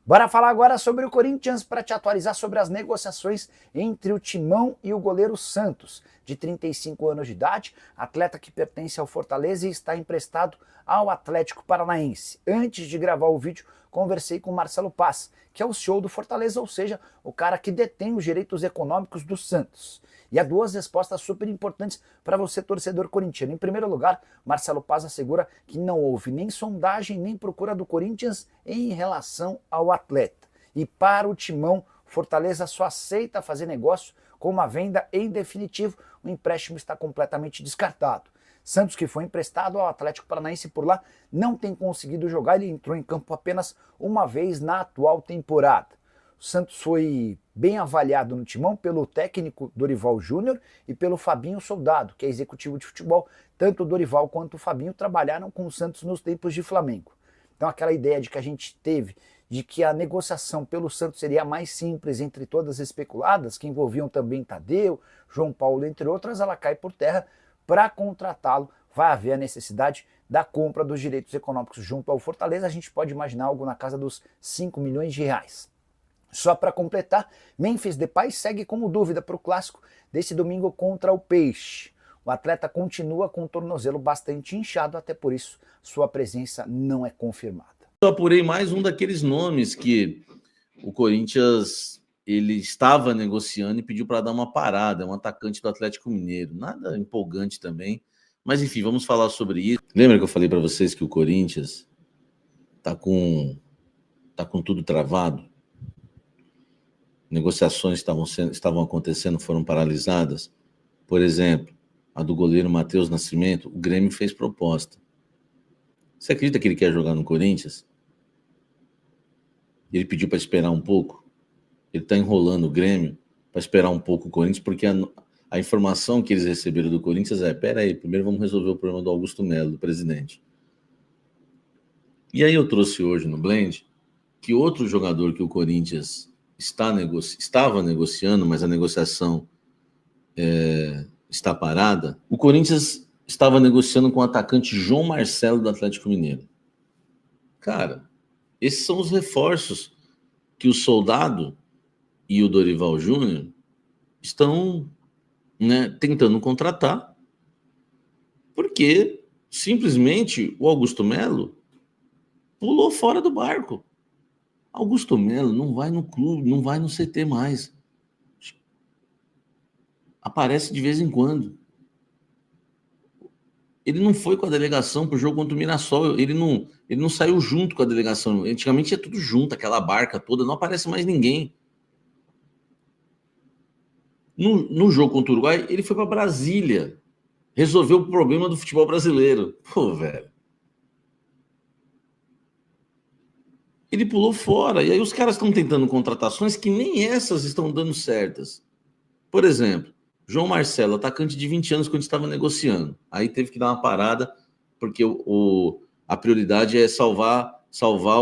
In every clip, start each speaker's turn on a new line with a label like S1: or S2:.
S1: Bora falar agora sobre o Corinthians para te atualizar sobre as negociações entre o Timão e o goleiro Santos, de 35 anos de idade, atleta que pertence ao Fortaleza e está emprestado ao Atlético Paranaense. Antes de gravar o vídeo, conversei com o Marcelo Paz, que é o CEO do Fortaleza, ou seja, o cara que detém os direitos econômicos do Santos. E há duas respostas super importantes para você, torcedor corintiano. Em primeiro lugar, Marcelo Paz assegura que não houve nem sondagem nem procura do Corinthians em relação ao atleta. E para o Timão, Fortaleza só aceita fazer negócio com uma venda em definitivo. O empréstimo está completamente descartado. Santos, que foi emprestado ao Atlético Paranaense por lá, não tem conseguido jogar. Ele entrou em campo apenas uma vez na atual temporada. O Santos foi bem avaliado no Timão pelo técnico Dorival Júnior e pelo Fabinho Soldado, que é executivo de futebol. Tanto o Dorival quanto o Fabinho trabalharam com o Santos nos tempos de Flamengo. Então aquela ideia de que a gente teve de que a negociação pelo Santos seria mais simples entre todas as especuladas, que envolviam também Tadeu, João Paulo, entre outras, ela cai por terra. Para contratá-lo, vai haver a necessidade da compra dos direitos econômicos junto ao Fortaleza. A gente pode imaginar algo na casa dos 5 milhões de reais. Só para completar, Memphis Depay segue como dúvida para o clássico desse domingo contra o Peixe. O atleta continua com o tornozelo bastante inchado, até por isso sua presença não é confirmada.
S2: Eu apurei mais um daqueles nomes que o Corinthians ele estava negociando e pediu para dar uma parada, um atacante do Atlético Mineiro. Nada empolgante também, mas enfim, vamos falar sobre isso. Lembra que eu falei para vocês que o Corinthians tá com tudo travado? Negociações estavam acontecendo, foram paralisadas. Por exemplo, a do goleiro Matheus Nascimento, o Grêmio fez proposta. Você acredita que ele quer jogar no Corinthians? Ele pediu para esperar um pouco. Ele está enrolando o Grêmio para esperar um pouco o Corinthians, porque a informação que eles receberam do Corinthians é: pera aí, primeiro vamos resolver o problema do Augusto Melo, do presidente. E aí eu trouxe hoje no Blend que outro jogador que o Corinthians estava negociando, mas a negociação está parada. O Corinthians estava negociando com o atacante João Marcelo do Atlético Mineiro. Cara, esses são os reforços que o Soldado e o Dorival Júnior estão, tentando contratar, porque simplesmente o Augusto Melo pulou fora do barco. Augusto Melo não vai no clube, não vai no CT mais. Aparece de vez em quando. Ele não foi com a delegação para o jogo contra o Mirassol. Ele não saiu junto com a delegação. Antigamente ia tudo junto, aquela barca toda. Não aparece mais ninguém. No jogo contra o Uruguai, ele foi para Brasília. Resolveu o problema do futebol brasileiro. Pô, velho. Ele pulou fora. E aí os caras estão tentando contratações que nem essas estão dando certas. Por exemplo, João Marcelo, atacante de 20 anos, quando estava negociando. Aí teve que dar uma parada, porque a prioridade é salvar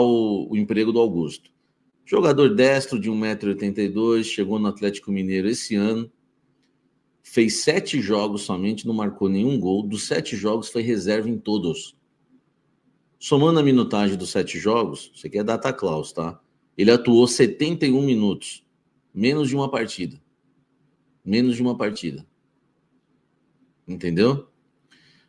S2: o emprego do Augusto. Jogador destro de 1,82 m, chegou no Atlético Mineiro esse ano, fez 7 jogos somente, não marcou nenhum gol. Dos 7 jogos, foi reserva em todos. Somando a minutagem dos 7 jogos, isso aqui é data clause, tá? Ele atuou 71 minutos, menos de uma partida. Menos de uma partida. Entendeu?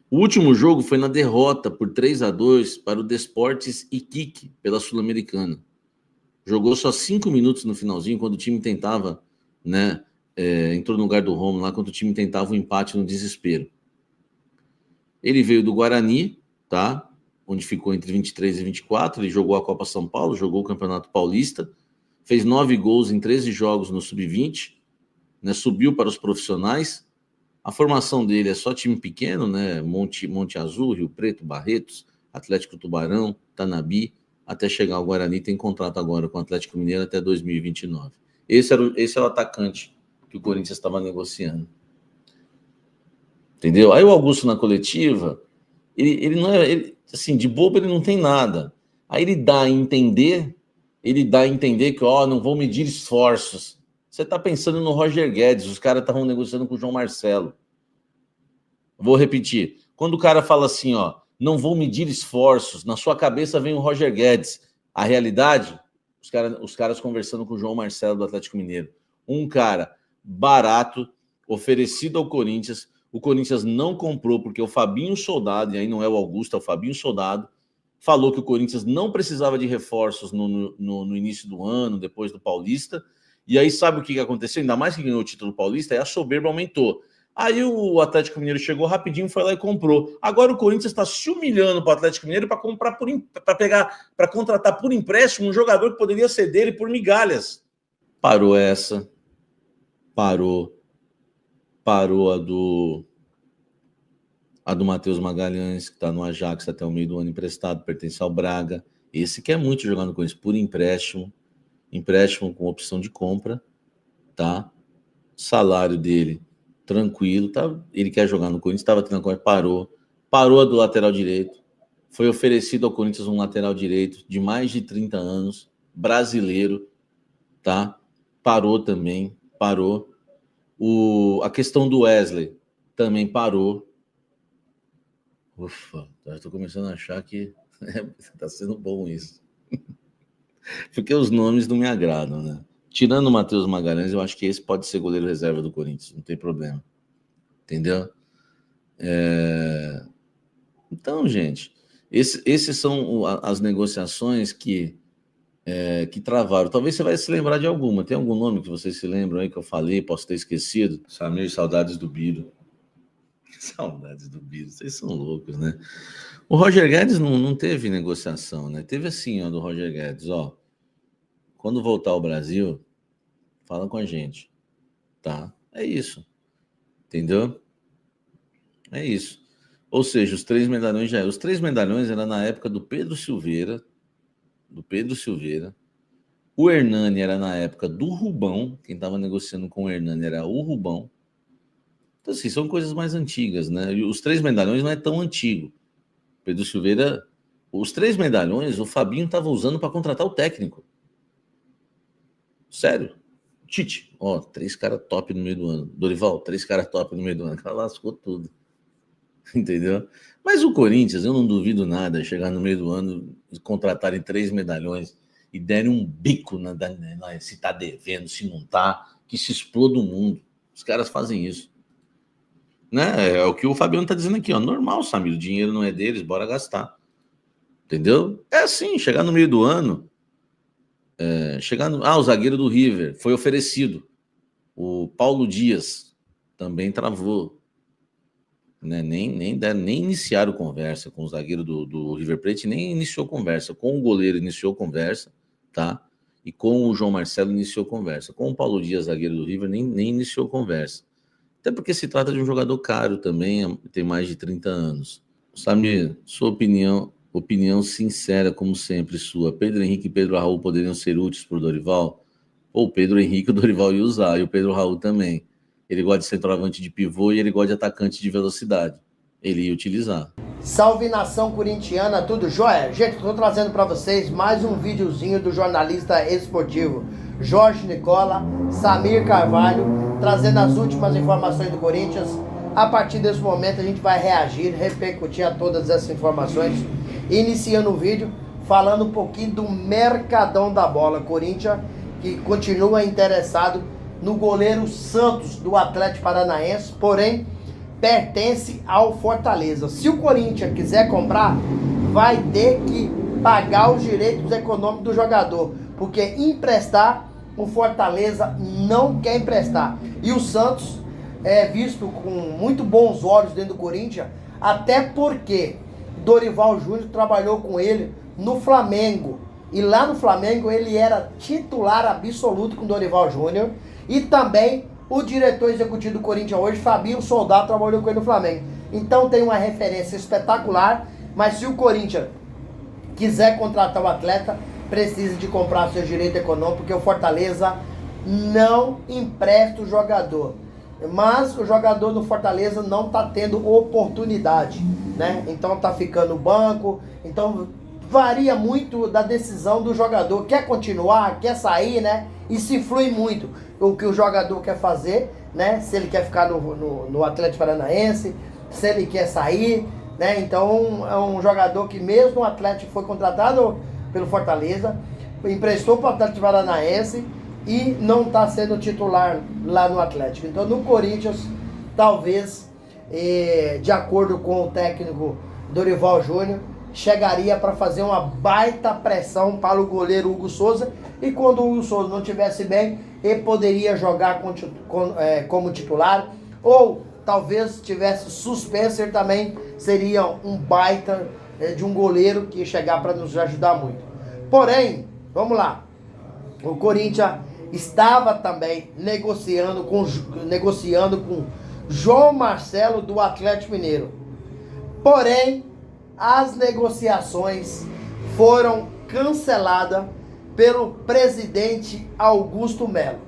S2: O último jogo foi na derrota por 3-2 para o Desportes Iquique, pela Sul-Americana. Jogou só 5 minutos no finalzinho, quando o time tentava, entrou no lugar do Romo lá, quando o time tentava um empate no desespero. Ele veio do Guarani, tá? Onde ficou entre 23 e 24, ele jogou a Copa São Paulo, jogou o Campeonato Paulista, fez 9 gols em 13 jogos no Sub-20, subiu para os profissionais. A formação dele é só time pequeno, Monte Azul, Rio Preto, Barretos, Atlético Tubarão, Tanabi, até chegar ao Guarani. Tem contrato agora com o Atlético Mineiro até 2029. Esse é o atacante que o Corinthians estava negociando. Entendeu? Aí o Augusto, na coletiva, ele não é, assim, de bobo ele não tem nada. Aí ele dá a entender que, não vou medir esforços. Você está pensando no Roger Guedes, os caras estavam negociando com o João Marcelo. Vou repetir. Quando o cara fala assim, não vou medir esforços, na sua cabeça vem o Roger Guedes. A realidade Os caras conversando com o João Marcelo do Atlético Mineiro. Um cara barato, oferecido ao Corinthians. O Corinthians não comprou porque o Fabinho Soldado, e aí não é o Augusto, é o Fabinho Soldado, falou que o Corinthians não precisava de reforços no início do ano, depois do Paulista. E aí sabe o que aconteceu? Ainda mais que ganhou o título paulista, aí a soberba aumentou. Aí o Atlético Mineiro chegou rapidinho, foi lá e comprou. Agora o Corinthians está se humilhando para o Atlético Mineiro para comprar para contratar por empréstimo um jogador que poderia ser dele por migalhas. Parou essa. Parou a do Matheus Magalhães, que está no Ajax até o meio do ano emprestado, pertence ao Braga. Esse quer muito jogar no Corinthians por empréstimo com opção de compra, tá? Salário dele tranquilo, tá? Ele quer jogar no Corinthians, estava tendo parou a do lateral direito. Foi oferecido ao Corinthians um lateral direito de mais de 30 anos, brasileiro, tá? Parou. A questão do Wesley também parou. Ufa, já estou começando a achar que tá sendo bom isso. Porque os nomes não me agradam, né? Tirando o Matheus Magalhães, eu acho que esse pode ser goleiro reserva do Corinthians, não tem problema. Entendeu? Então, gente, esses são as negociações que travaram. Talvez você vai se lembrar de alguma. Tem algum nome que vocês se lembram aí que eu falei, posso ter esquecido? Samir, saudades do Biro. Saudades do Biro, vocês são loucos, né? O Roger Guedes não teve negociação, né? Teve assim, ó, do Roger Guedes, ó. Quando voltar ao Brasil, fala com a gente, tá? É isso. Entendeu? É isso. Ou seja, os 3 medalhões já... Os 3 medalhões era na época do Pedro Silveira. O Hernani era na época do Rubão. Quem estava negociando com o Hernani era o Rubão. Então, assim, são coisas mais antigas, né? E os 3 medalhões não é tão antigo. Pedro Silveira... Os 3 medalhões, o Fabinho estava usando para contratar o técnico. Sério. Tite, ó, 3 caras top no meio do ano. Dorival, 3 caras top no meio do ano. Ela lascou tudo. Entendeu? Mas o Corinthians, eu não duvido nada, chegar no meio do ano e contratarem 3 medalhões e derem um bico se tá devendo, se não tá, que se exploda o mundo. Os caras fazem isso. Né? É o que o Fabiano tá dizendo aqui, ó. Normal, Samir, o dinheiro não é deles, bora gastar. Entendeu? É assim, chegar no meio do ano. O zagueiro do River foi oferecido. O Paulo Dias também travou. Né? Nem iniciaram conversa com o zagueiro do River Plate, nem iniciou conversa. Com o goleiro iniciou conversa, tá? E com o João Marcelo iniciou conversa. Com o Paulo Dias, zagueiro do River, nem iniciou conversa. Até porque se trata de um jogador caro também, tem mais de 30 anos. Samir, sua opinião sincera, como sempre, sua. Pedro Henrique e Pedro Raul poderiam ser úteis para o Dorival? Ou o Pedro Henrique o Dorival ia usar, e o Pedro Raul também. Ele gosta de centroavante de pivô e ele gosta de atacante de velocidade. Ele ia utilizar.
S3: Salve nação corintiana, tudo jóia? Gente, estou trazendo para vocês mais um videozinho do jornalista esportivo Jorge Nicola, Samir Carvalho, trazendo as últimas informações do Corinthians. A partir desse momento a gente vai reagir, repercutir a todas essas informações. Iniciando o vídeo falando um pouquinho do mercadão da bola. Corinthians que continua interessado no goleiro Santos do Atlético Paranaense, porém pertence ao Fortaleza. Se o Corinthians quiser comprar, vai ter que pagar os direitos econômicos do jogador, porque emprestar, o Fortaleza não quer emprestar. E o Santos é visto com muito bons olhos dentro do Corinthians, até porque Dorival Júnior trabalhou com ele no Flamengo. E lá no Flamengo ele era titular absoluto com Dorival Júnior. E também o diretor executivo do Corinthians hoje, Fabinho Soldado, trabalhou com ele no Flamengo. Então tem uma referência espetacular. Mas se o Corinthians quiser contratar o atleta, precisa de comprar seu direito econômico, porque o Fortaleza não empresta o jogador. Mas o jogador do Fortaleza não está tendo oportunidade, né? Então está ficando no banco. Então varia muito da decisão do jogador. Quer continuar, quer sair, né? E se flui muito o que o jogador quer fazer, né? Se ele quer ficar no Atlético Paranaense, se ele quer sair, né? Então é um jogador que mesmo o Atlético foi contratado pelo Fortaleza, emprestou para o Atlético Paranaense e não está sendo titular lá no Atlético. Então no Corinthians, talvez, de acordo com o técnico Dorival Júnior, chegaria para fazer uma baita pressão para o goleiro Hugo Souza, e quando o Hugo Souza não estivesse bem, ele poderia jogar como titular, ou talvez tivesse suspenso, ele também seria um baita de um goleiro que ia chegar para nos ajudar muito. Porém, vamos lá, o Corinthians estava também negociando com João Marcelo do Atlético Mineiro. Porém, as negociações foram canceladas pelo presidente Augusto Melo.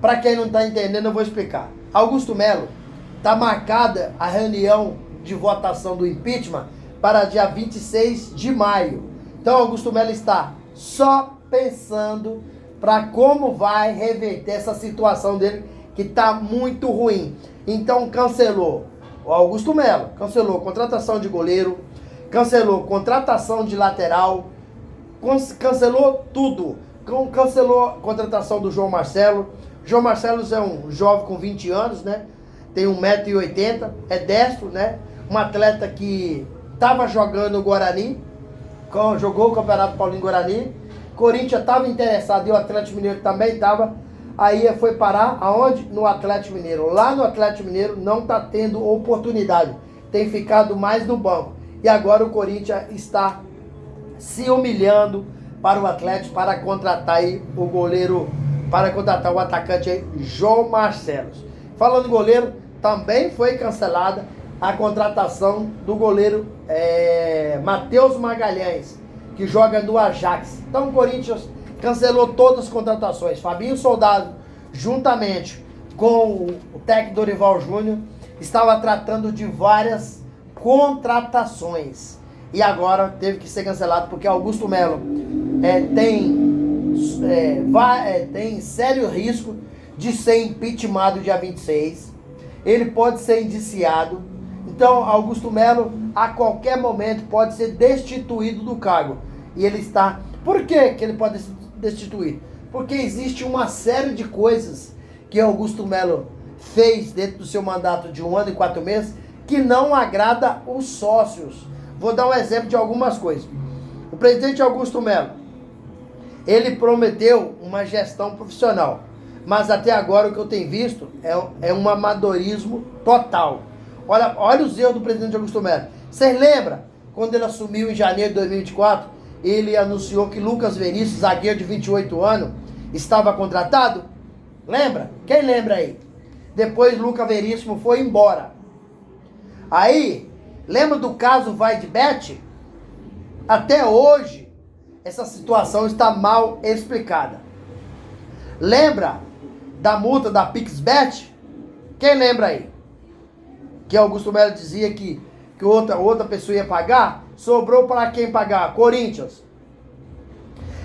S3: Para quem não está entendendo, eu vou explicar. Augusto Melo, está marcada a reunião de votação do impeachment para dia 26 de maio. Então, Augusto Melo está só pensando para como vai reverter essa situação dele, que está muito ruim. Então, cancelou o Augusto Melo, cancelou contratação de goleiro, cancelou contratação de lateral, cancelou tudo. Cancelou a contratação do João Marcelo. João Marcelo é um jovem com 20 anos, né? Tem 1,80 m, é destro, né? Um atleta que estava jogando o Guarani, jogou o Campeonato Paulino Guarani. Corinthians estava interessado e o Atlético Mineiro também estava. Aí foi parar aonde? No Atlético Mineiro. Lá no Atlético Mineiro não está tendo oportunidade. Tem ficado mais no banco. E agora o Corinthians está se humilhando para o Atlético para contratar aí o goleiro, para contratar o atacante aí, João Marcelo. Falando em goleiro, também foi cancelada a contratação do goleiro Matheus Magalhães, que joga no Ajax. Então o Corinthians cancelou todas as contratações. Fabinho Soldado, juntamente com o técnico Dorival Júnior, estava tratando de várias contratações. E agora teve que ser cancelado porque Augusto Melo tem sério risco de ser impeachmentado dia 26. Ele pode ser indiciado. Então Augusto Melo a qualquer momento pode ser destituído do cargo. E ele está... Por que ele pode ser destituído? Porque existe uma série de coisas que Augusto Melo fez dentro do seu mandato de 1 ano e 4 meses que não agrada os sócios. Vou dar um exemplo de algumas coisas. O presidente Augusto Melo, ele prometeu uma gestão profissional, mas até agora o que eu tenho visto é um amadorismo total. Olha os erros do presidente Augusto Melo. Vocês lembram, quando ele assumiu em janeiro de 2024, ele anunciou que Lucas Veríssimo, zagueiro de 28 anos, estava contratado? Lembra? Quem lembra aí? Depois Lucas Veríssimo foi embora. Aí, lembra do caso Vaidbet? Até hoje, essa situação está mal explicada. Lembra da multa da PixBet? Quem lembra aí? Que Augusto Melo dizia que outra pessoa ia pagar? Sobrou para quem pagar? Corinthians.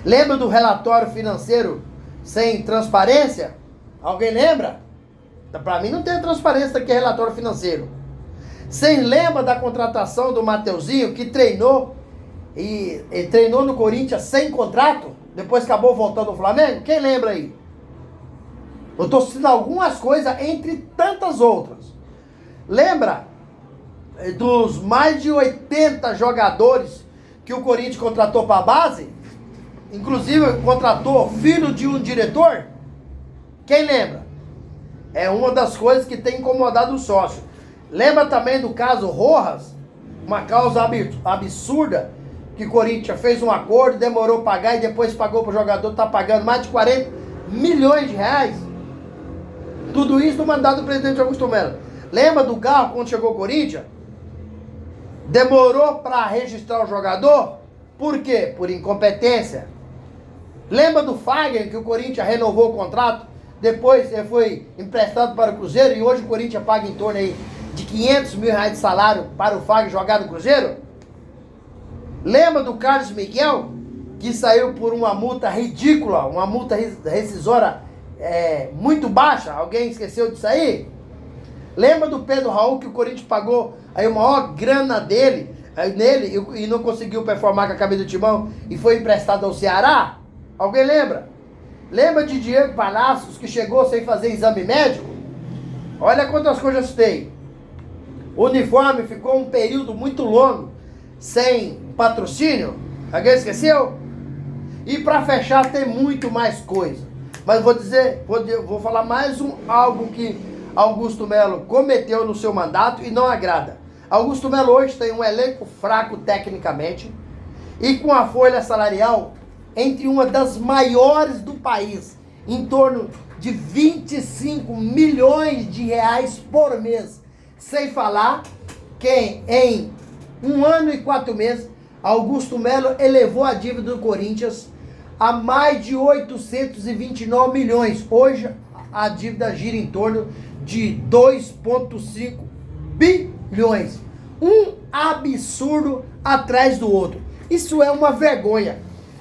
S3: Lembra do relatório financeiro sem transparência? Alguém lembra? Para mim não tem transparência aqui, relatório financeiro. Vocês lembram da contratação do Mateuzinho, que treinou e treinou no Corinthians sem contrato? Depois acabou voltando ao Flamengo? Quem lembra aí? Eu estou citando algumas coisas entre tantas outras. Lembra dos mais de 80 jogadores que o Corinthians contratou para a base? Inclusive contratou filho de um diretor? Quem lembra? É uma das coisas que tem incomodado o sócio. Lembra também do caso Rojas? Uma causa absurda, que o Corinthians fez um acordo, demorou a pagar e depois pagou para o jogador, está pagando mais de 40 milhões de reais. Tudo isso no mandato do presidente Augusto Melo. Lembra do Garro quando chegou ao Corinthians? Demorou para registrar o jogador? Por quê? Por incompetência. Lembra do Fagner, que o Corinthians renovou o contrato? Depois ele foi emprestado para o Cruzeiro e hoje o Corinthians paga em torno aí de 500 mil reais de salário para o Fagner jogar no Cruzeiro? Lembra do Carlos Miguel, que saiu por uma multa ridícula, uma multa rescisória muito baixa? Alguém esqueceu disso aí? Lembra do Pedro Raul, que o Corinthians pagou aí a maior grana nele e não conseguiu performar com a camisa do Timão e foi emprestado ao Ceará? Alguém lembra? Lembra de Diego Palacios que chegou sem fazer exame médico? Olha quantas coisas tem. O uniforme ficou um período muito longo sem patrocínio. Alguém esqueceu? E para fechar tem muito mais coisa. Mas vou falar mais algo que Augusto Melo cometeu no seu mandato e não agrada. Augusto Melo hoje tem um elenco fraco tecnicamente e com a folha salarial entre uma das maiores do país, em torno de 25 milhões de reais por mês. Sem falar que em 1 ano e 4 meses, Augusto Melo elevou a dívida do Corinthians a mais de 829 milhões. Hoje a dívida gira em torno de 2,5 bilhões. Um absurdo atrás do outro. Isso é uma vergonha.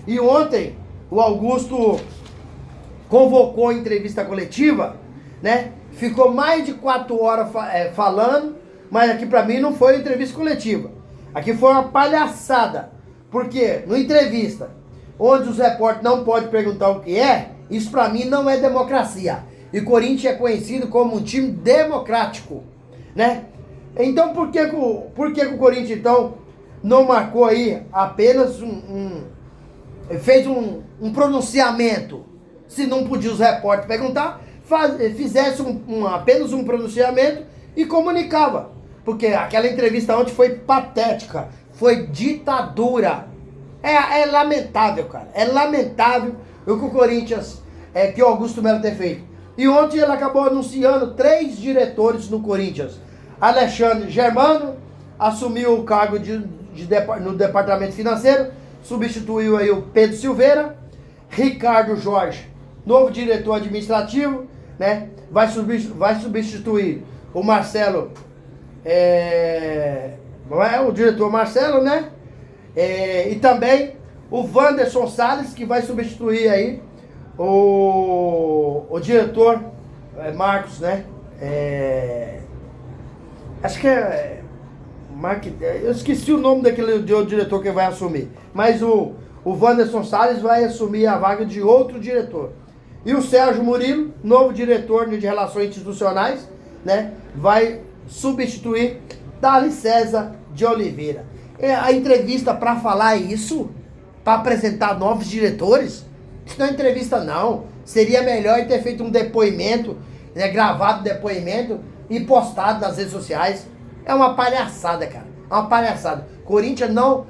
S3: E ontem o Augusto convocou a entrevista coletiva, né? Ficou mais de 4 horas falando, mas aqui pra mim não foi entrevista coletiva. Aqui foi uma palhaçada. Porque no entrevista, onde os repórteres não podem perguntar o que é, isso pra mim não é democracia. E o Corinthians é conhecido como um time democrático, né? Então por que o Corinthians então não marcou aí apenas fez um pronunciamento? Se não podia os repórteres perguntar, fizesse apenas um pronunciamento e comunicava. Porque aquela entrevista ontem foi patética, foi ditadura. É lamentável, cara. É lamentável o que o Corinthians, que o Augusto Melo tem feito. E ontem ele acabou anunciando 3 diretores no Corinthians. Alexandre Germano assumiu o cargo no departamento financeiro, substituiu aí o Pedro Silveira. Ricardo Jorge, novo diretor administrativo, né? Vai substituir o Marcelo, o diretor Marcelo, né? E também o Wanderson Salles, que vai substituir aí o diretor Marcos, né? Acho que eu esqueci o nome daquele diretor que vai assumir. Mas o Wanderson Salles vai assumir a vaga de outro diretor. E o Sérgio Murilo, novo diretor de Relações Institucionais, né? Vai substituir Thales César de Oliveira. A entrevista para falar isso, para apresentar novos diretores, isso não é entrevista não. Seria melhor ter feito um depoimento, né, gravado depoimento e postado nas redes sociais. É uma palhaçada, cara. É uma palhaçada. Corinthians não...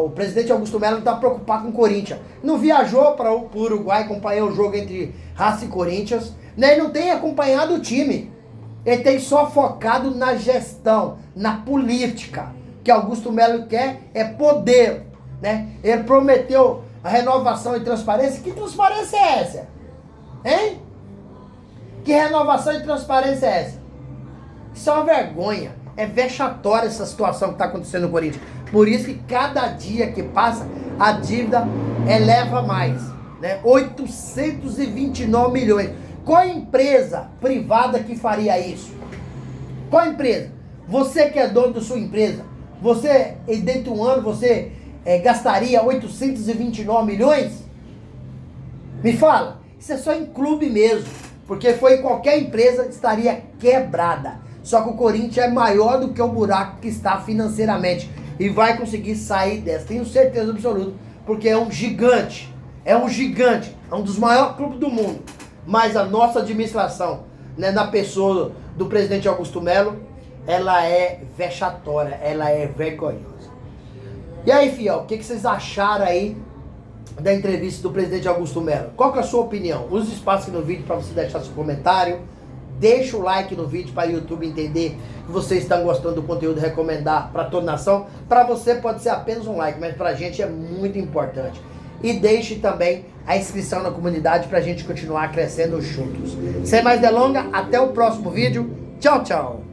S3: o presidente Augusto Melo não está preocupado com o Corinthians. Não viajou para o Uruguai acompanhar o jogo entre Racing e Corinthians. Né? Ele não tem acompanhado o time. Ele tem só focado na gestão, na política. O que Augusto Melo quer é poder. Né? Ele prometeu a renovação e transparência. Que transparência é essa? Hein? Que renovação e transparência é essa? Isso é uma vergonha. É vexatória essa situação que está acontecendo no Corinthians. Por isso que cada dia que passa, a dívida eleva mais. Né? 829 milhões. Qual empresa privada que faria isso? Qual empresa? Você que é dono da sua empresa, você, dentro de um ano, você gastaria 829 milhões? Me fala. Isso é só em clube mesmo. Porque qualquer empresa estaria quebrada. Só que o Corinthians é maior do que o buraco que está financeiramente. E vai conseguir sair dessa. Tenho certeza absoluta. Porque é um gigante. É um gigante. É um dos maiores clubes do mundo. Mas a nossa administração, né, na pessoa do presidente Augusto Melo, ela é vexatória. Ela é vergonhosa. E aí, fiel, o que vocês acharam aí da entrevista do presidente Augusto Melo? Qual que é a sua opinião? Use o espaço aqui no vídeo para você deixar seu comentário. Deixa o like no vídeo para o YouTube entender que vocês estão gostando do conteúdo, recomendar para toda a nação. Para você pode ser apenas um like, mas para a gente é muito importante. E deixe também a inscrição na comunidade para a gente continuar crescendo juntos. Sem mais delongas, até o próximo vídeo. Tchau, tchau.